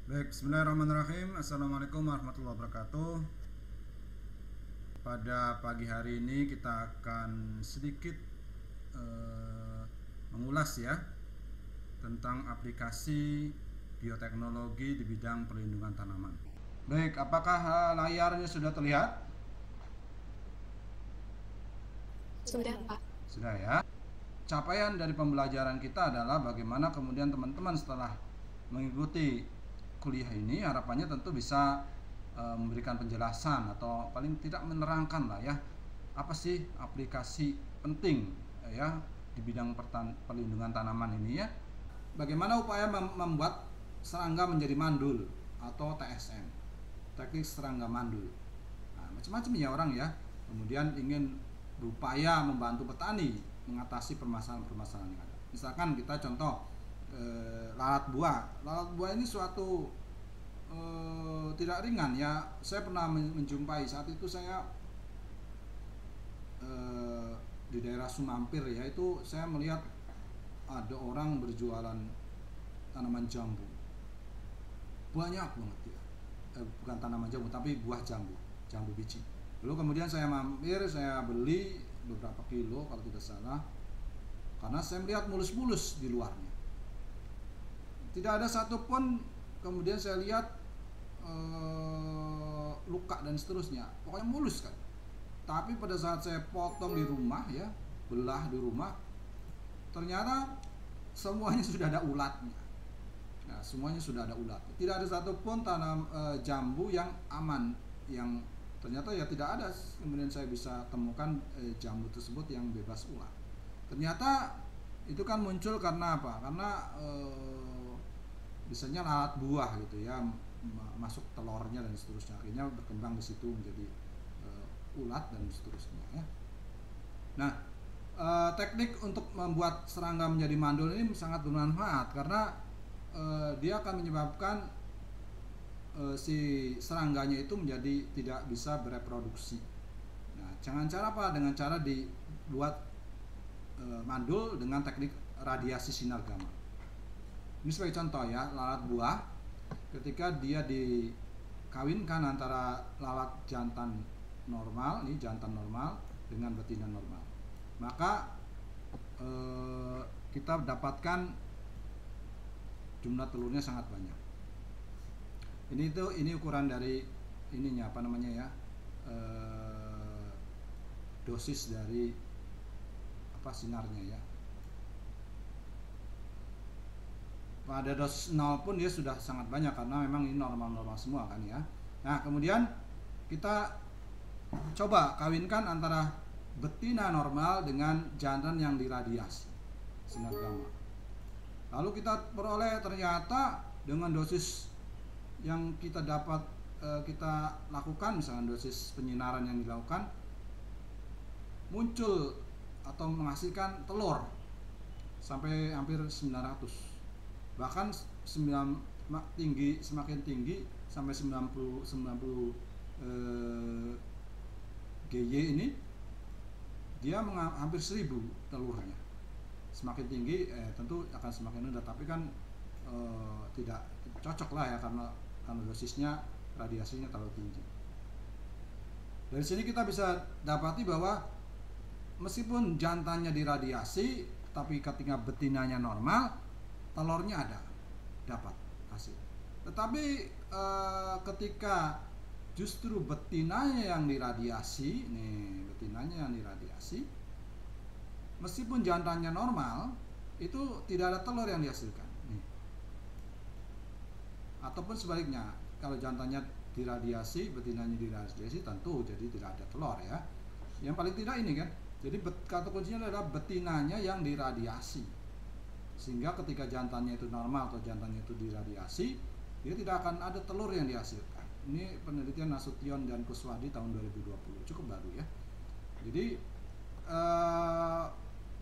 Baik, bismillahirrahmanirrahim. Assalamualaikum warahmatullahi wabarakatuh. Pada pagi hari ini kita akan sedikit mengulas ya tentang aplikasi bioteknologi di bidang perlindungan tanaman. Baik, apakah layarnya sudah terlihat? Sudah, Pak. Sudah ya. Capaian dari pembelajaran kita adalah bagaimana kemudian teman-teman setelah mengikuti kuliah ini harapannya tentu bisa memberikan penjelasan atau paling tidak menerangkan lah ya apa sih aplikasi penting ya di bidang perlindungan tanaman ini ya. Bagaimana upaya membuat serangga menjadi mandul atau TSM, teknik serangga mandul. Nah, macam-macam ya orang ya. Kemudian ingin berupaya membantu petani mengatasi permasalahan-permasalahan yang ada. Misalkan kita contoh lalat buah. Lalat buah ini suatu tidak ringan ya. Saya pernah menjumpai saat itu saya di daerah Sumampir ya, itu saya melihat ada orang berjualan tanaman jambu. Banyak banget ya. Bukan tanaman jambu tapi buah jambu, jambu biji. Lalu kemudian saya mampir, saya beli beberapa kilo kalau tidak salah. Karena saya melihat mulus-mulus di luarnya. Tidak ada satupun kemudian saya lihat luka dan seterusnya, pokoknya mulus kan. Tapi pada saat saya potong di rumah ya, belah di rumah, ternyata semuanya sudah ada ulatnya. Nah, semuanya sudah ada ulatnya. Tidak ada satupun tanam jambu yang aman, yang ternyata ya tidak ada. Kemudian saya bisa temukan jambu tersebut yang bebas ulat. Ternyata itu kan muncul karena apa? Karena biasanya lalat buah gitu ya, masuk telurnya dan seterusnya, akhirnya berkembang di situ menjadi ulat dan seterusnya ya. Nah, teknik untuk membuat serangga menjadi mandul ini sangat bermanfaat karena dia akan menyebabkan si serangganya itu menjadi tidak bisa bereproduksi. Nah, dengan cara apa? Dengan cara dibuat mandul dengan teknik radiasi sinar gamma. Ini sebagai contoh ya, lalat buah ketika dia dikawinkan antara lalat jantan normal, ini jantan normal dengan betina normal, maka kita dapatkan jumlah telurnya sangat banyak. Ini ukuran dari ininya apa namanya ya, dosis dari apa sinarnya ya. Pada dosis 0 pun dia sudah sangat banyak karena memang ini normal-normal semua kan ya. Nah, kemudian kita coba kawinkan antara betina normal dengan jantan yang diradiasi sinar gamma. Lalu kita peroleh ternyata dengan dosis yang kita dapat kita lakukan, misalnya dosis penyinaran yang dilakukan, muncul atau menghasilkan telur sampai hampir 900. Bahkan semakin tinggi sampai 90 GY ini dia hampir 1000 telurnya. Semakin tinggi tentu akan semakin rendah, tapi kan tidak cocok lah ya karena dosisnya radiasinya terlalu tinggi. Dari sini kita bisa dapati bahwa meskipun jantannya diradiasi, tapi ketika betinanya normal, telurnya ada, dapat hasil. Tetapi ketika justru betinanya yang diradiasi, meskipun jantannya normal, itu tidak ada telur yang dihasilkan. Nih. Ataupun sebaliknya, kalau jantannya diradiasi, betinanya diradiasi, tentu jadi tidak ada telur ya. Yang paling tidak ini kan, jadi kata kuncinya adalah betinanya yang diradiasi. Sehingga ketika jantannya itu normal atau jantannya itu diradiasi, dia tidak akan ada telur yang dihasilkan. Ini penelitian Nasution dan Kuswadi tahun 2020, cukup baru ya. Jadi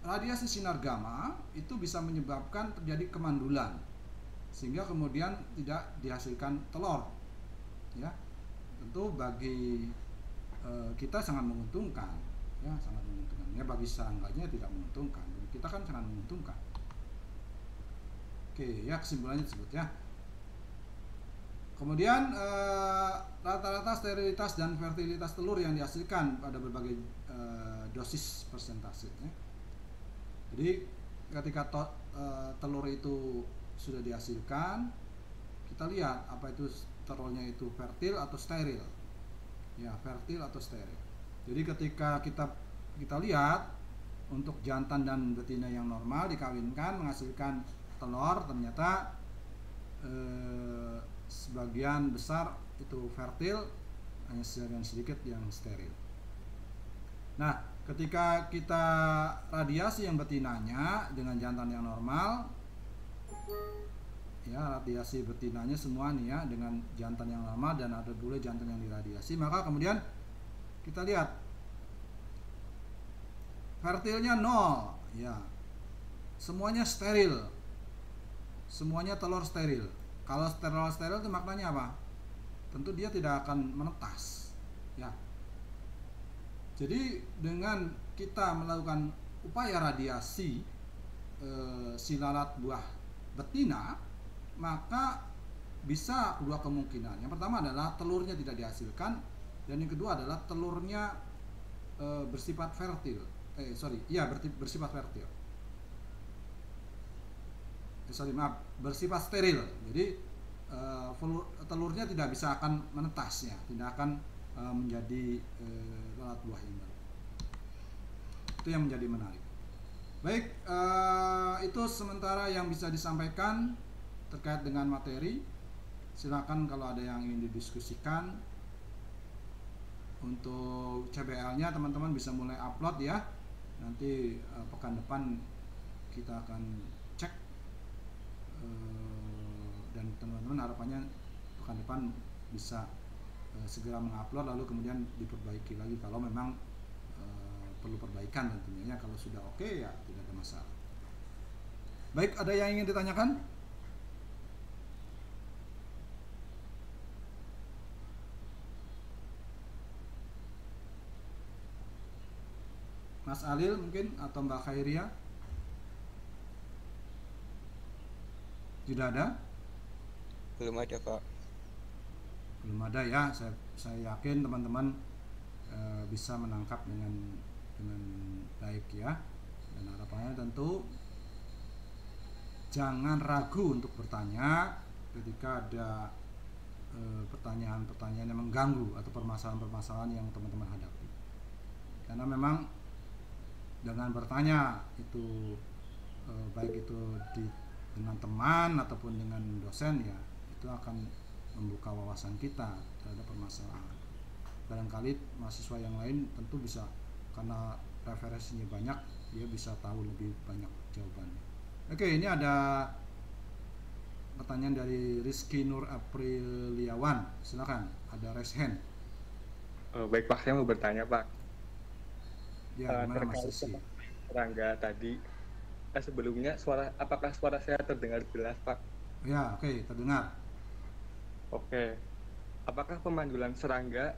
radiasi sinar gamma itu bisa menyebabkan terjadi kemandulan, sehingga kemudian tidak dihasilkan telur. Ya, tentu bagi kita sangat menguntungkan, ya sangat menguntungkan. Ya bagi serangganya tidak menguntungkan, kita kan sangat menguntungkan. Oke, ya kesimpulannya tersebut ya. Kemudian rata-rata sterilitas dan fertilitas telur yang dihasilkan pada berbagai dosis persentase. Jadi ketika telur itu sudah dihasilkan, kita lihat apa itu telurnya itu fertil atau steril. Ya, fertil atau steril. Jadi ketika kita lihat untuk jantan dan betina yang normal dikawinkan menghasilkan telur, ternyata sebagian besar itu fertil, hanya sebagian sedikit yang steril. Nah, ketika kita radiasi yang betinanya dengan jantan yang normal, ya radiasi betinanya semua nih ya dengan jantan yang normal dan ada pula jantan yang diradiasi, maka kemudian kita lihat fertilnya 0, ya semuanya steril, semuanya telur steril. Kalau steril itu maknanya apa? Tentu dia tidak akan menetas, ya. Jadi dengan kita melakukan upaya radiasi silalat buah betina, maka bisa kedua kemungkinan. Yang pertama adalah telurnya tidak dihasilkan, dan yang kedua adalah telurnya bersifat fertil. Bersifat fertil. Bersifat steril. Jadi telurnya tidak bisa akan menetas, ya, tidak akan menjadi lalat buah yang baru. Itu yang menjadi menarik. Baik, itu sementara yang bisa disampaikan terkait dengan materi. Silakan kalau ada yang ingin didiskusikan. Untuk CBL-nya teman-teman bisa mulai upload ya. Nanti pekan depan kita akan cek, dan teman-teman harapannya pekan depan bisa segera mengupload, lalu kemudian diperbaiki lagi kalau memang perlu perbaikan tentunya. Kalau sudah oke, ya tidak ada masalah. Baik, ada yang ingin ditanyakan? Mas Alil mungkin atau Mbak Khairia? Tidak ada? Belum ada, Pak. Belum ada ya. Saya yakin teman-teman bisa menangkap dengan baik ya. Dan harapannya tentu jangan ragu untuk bertanya ketika ada pertanyaan-pertanyaan yang mengganggu atau permasalahan-permasalahan yang teman-teman hadapi. Karena memang dengan bertanya itu baik itu dengan teman ataupun dengan dosen, ya itu akan membuka wawasan kita terhadap permasalahan. Barangkali mahasiswa yang lain tentu bisa, karena referensinya banyak, dia bisa tahu lebih banyak jawabannya. Oke, ini ada pertanyaan dari Rizky Nur Apriliawan. Silakan, ada raise hand. Baik Pak, saya mau bertanya Pak. Ya, gimana Mas Rizky? Serangga tadi, sebelumnya apakah suara saya terdengar jelas Pak? Ya, oke, terdengar. Oke. Apakah pemandulan serangga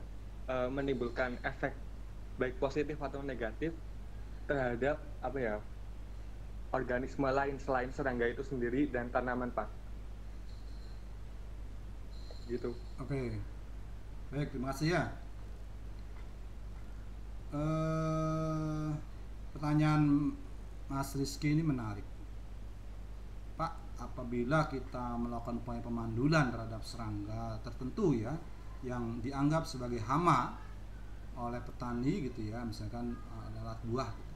menimbulkan efek baik positif atau negatif terhadap organisme lain selain serangga itu sendiri dan tanaman Pak? Gitu. Oke. Baik, terima kasih ya. Pertanyaan Mas Rizky ini menarik. Pak, apabila kita melakukan upaya pemandulan terhadap serangga tertentu ya, yang dianggap sebagai hama oleh petani gitu ya, misalkan lalat buah gitu,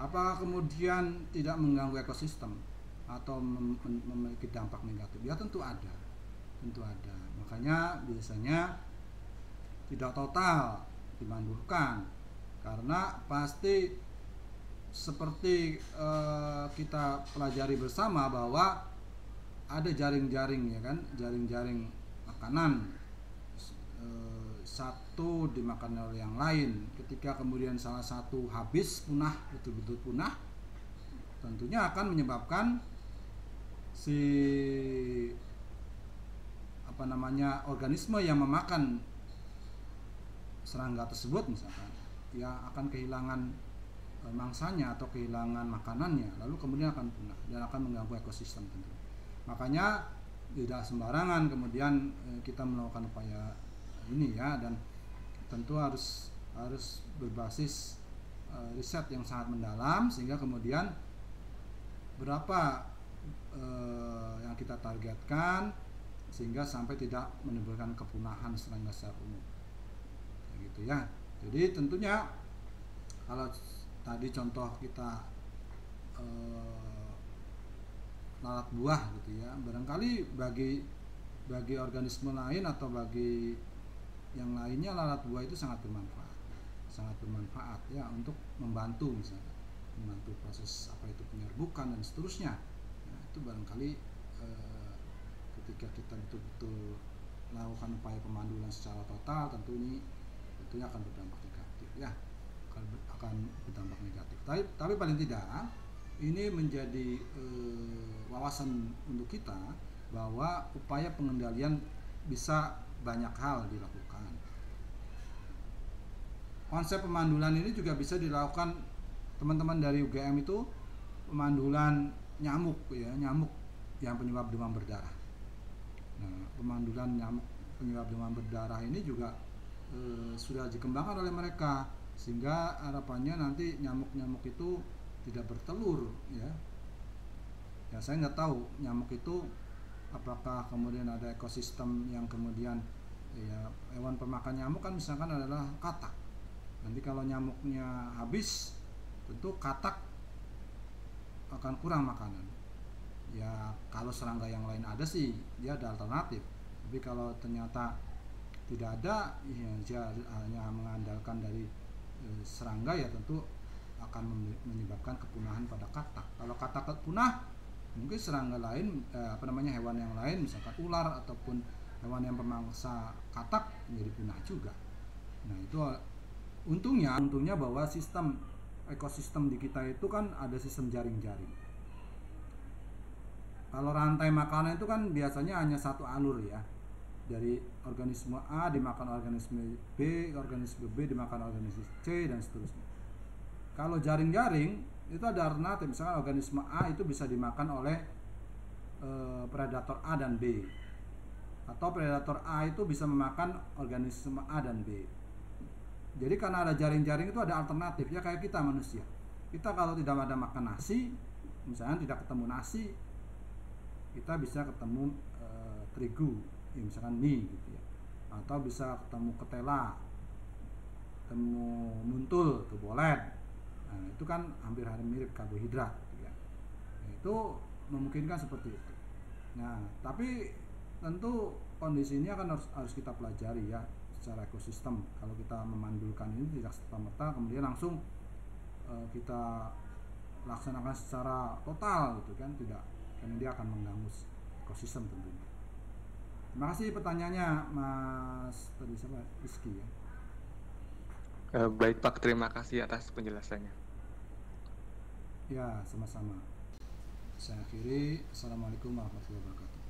apakah kemudian tidak mengganggu ekosistem atau memiliki dampak negatif? Ya tentu ada, makanya biasanya tidak total dimandulkan, karena pasti seperti kita pelajari bersama bahwa ada jaring-jaring ya kan, jaring-jaring makanan, satu dimakan oleh yang lain. Ketika kemudian salah satu habis, punah, betul-betul punah, tentunya akan menyebabkan si organisme yang memakan serangga tersebut misalkan, ya akan kehilangan mangsanya atau kehilangan makanannya, lalu kemudian akan punah dan akan mengganggu ekosistem tentu. Makanya tidak sembarangan kemudian kita melakukan upaya ini ya, dan tentu harus berbasis riset yang sangat mendalam sehingga kemudian berapa yang kita targetkan sehingga sampai tidak menimbulkan kepunahan serangga secara umum gitu ya. Jadi tentunya kalau tadi contoh kita lalat buah gitu ya, barangkali bagi organisme lain atau bagi yang lainnya lalat buah itu sangat bermanfaat ya untuk membantu, misalnya membantu proses apa itu penyerbukan dan seterusnya. Nah, itu barangkali ketika kita betul-betul melakukan upaya pemandulan secara total, tentunya akan berdampak negatif ya, akan berdampak negatif. Tapi paling tidak ini menjadi wawasan untuk kita bahwa upaya pengendalian bisa banyak hal dilakukan. Konsep pemandulan ini juga bisa dilakukan teman-teman dari UGM, itu pemandulan nyamuk ya, nyamuk yang penyebab demam berdarah. Nah, pemandulan nyamuk penyebab demam berdarah ini juga sudah dikembangkan oleh mereka sehingga harapannya nanti nyamuk-nyamuk itu tidak bertelur ya. Ya saya nggak tahu nyamuk itu apakah kemudian ada ekosistem yang kemudian ya, hewan pemakan nyamuk kan misalkan adalah katak. Nanti kalau nyamuknya habis, tentu katak akan kurang makanan. Ya kalau serangga yang lain ada sih, dia ada alternatif. Tapi kalau ternyata tidak ada, ya dia hanya mengandalkan dari serangga, ya tentu akan menyebabkan kepunahan pada katak. Kalau katak punah, mungkin serangga lain, hewan yang lain, misalkan ular ataupun hewan yang pemangsa katak menjadi punah juga. Nah itu untungnya bahwa sistem ekosistem di kita itu kan ada sistem jaring-jaring. Kalau rantai makanan itu kan biasanya hanya satu alur ya, dari organisme A dimakan organisme B dimakan organisme C dan seterusnya. Kalau jaring-jaring itu ada alternatif, misalkan organisme A itu bisa dimakan oleh predator A dan B, atau predator A itu bisa memakan organisme A dan B. Jadi karena ada jaring-jaring itu ada alternatif ya, kayak kita manusia. Kita kalau tidak ada makan nasi, misalnya tidak ketemu nasi, kita bisa ketemu terigu, ya misalkan mie gitu ya, atau bisa ketemu ketela, ketemu muntul, kebolet. Nah, itu kan hampir mirip karbohidrat gitu ya. Nah, itu memungkinkan seperti itu. Nah, tapi tentu kondisi ini akan harus kita pelajari ya secara ekosistem. Kalau kita memandulkan ini tidak serta-merta kemudian langsung kita laksanakan secara total gitu kan, tidak, karena dia akan mengganggu ekosistem tentunya. Terima kasih pertanyaannya Mas tadi siapa? Rizky ya. Baik Pak, terima kasih atas penjelasannya. Ya, sama-sama. Saya akhiri. Assalamualaikum warahmatullahi wabarakatuh.